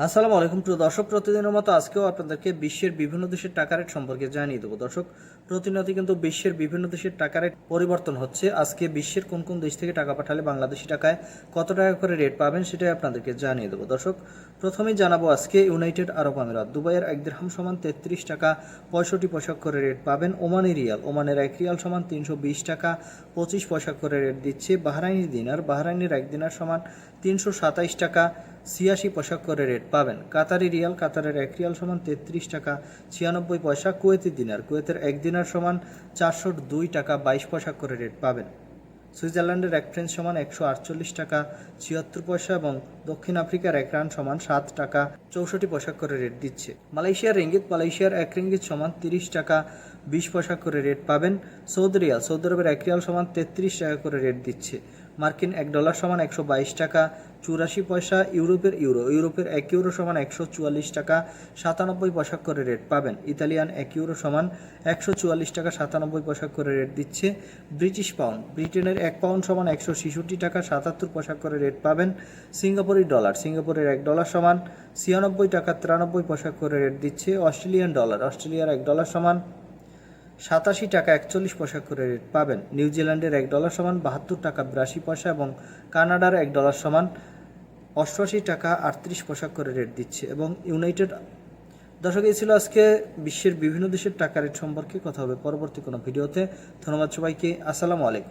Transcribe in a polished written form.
আসসালামু আলাইকুম প্রিয় দর্শক, প্রতিদিনের মতো আজকেও আপনাদেরকে বিশ্বের বিভিন্ন দেশের টাকা রেট সম্পর্কে জানিয়ে দেবো। দর্শক, প্রতিনিয়ত কিন্তু বিশ্বের বিভিন্ন দেশের টাকা রেট পরিবর্তন হচ্ছে। আজকে বিশ্বের কোন কোন দেশ থেকে টাকা পাঠালে বাংলাদেশি টাকায় কত টাকা করে রেট পাবেন সেটাই আপনাদেরকে জানিয়ে দেবো। দর্শক, প্রথমেই জানাবো আজকে ইউনাইটেড আরব আমিরাত, দুবাইয়ের 1 দিরহাম সমান 33 টাকা 65 পয়সা করে রেট পাবেন। ওমানি রিয়াল, ওমানের 1 রিয়াল সমান 320 টাকা 25 পয়সা করে রেট দিচ্ছে। বাহরাইনি দিনার, বাহরাইনের 1 দিনার সমান 327 টাকা 86 পয়সা করে রেট পাবেন। কাতারি রিয়াল, কাতারের 1 রিয়াল সমান 33 টাকা 96 পয়সা। কুয়েতি দিনার, কুয়েতের 1 দিনার সমান 402 টাকা 22 পয়সা করে রেট পাবেন। সুইজারল্যান্ডের 1 ফ্রেঞ্চ সমান 148 টাকা 76 পয়সা এবং দক্ষিণ আফ্রিকার 1 রান সমান 7 টাকা 64 পয়সা করে রেট দিচ্ছে। মালয়েশিয়ার রিঙ্গিত, মালয়েশিয়ার 1 রিঙ্গিত সমান 30 টাকা 20 পয়সা করে রেট পাবেন। সৌদি রিয়াল, সৌদি আরবের 1 রিয়াল সমান 33 টাকা করে রেট দিচ্ছে। মার্কিন $1 সমান 122 টাকা 84 পয়সা। ইউরোপের ইউরো, ইউরোপের 1 ইউরো সমান 144 টাকা 97 পয়সা করে রেট পাবেন। ইতালিয়ান 1 ইউরো সমান 144 টাকা 97 পয়সা করে রেট দিচ্ছে। ব্রিটিশ পাউন্ড, ব্রিটেনের 1 পাউন্ড সমান 166 টাকা 77 পয়সা করে রেট পাবেন। সিঙ্গাপুরি ডলার, সিঙ্গাপুরের $1 সমান 96 টাকা 93 পয়সা করে রেট দিচ্ছে। অস্ট্রেলিয়ান ডলার, অস্ট্রেলিয়ার $1 সমান 87 টাকা 41 পয়সা করে রেট পাবেন। নিউজিল্যান্ডের $1 সমান 72 টাকা 82 পয়সা এবং কানাডার $1 সমান 88 টাকা 38 পয়সা করে রেট দিচ্ছে। এবং ইউনাইটেড। দর্শক, এই ছিল আজকে বিশ্বের বিভিন্ন দেশের টাকা রেট সম্পর্কে। কথা হবে পরবর্তী কোনো ভিডিওতে। ধন্যবাদ সবাইকে। আসসালামু আলাইকুম।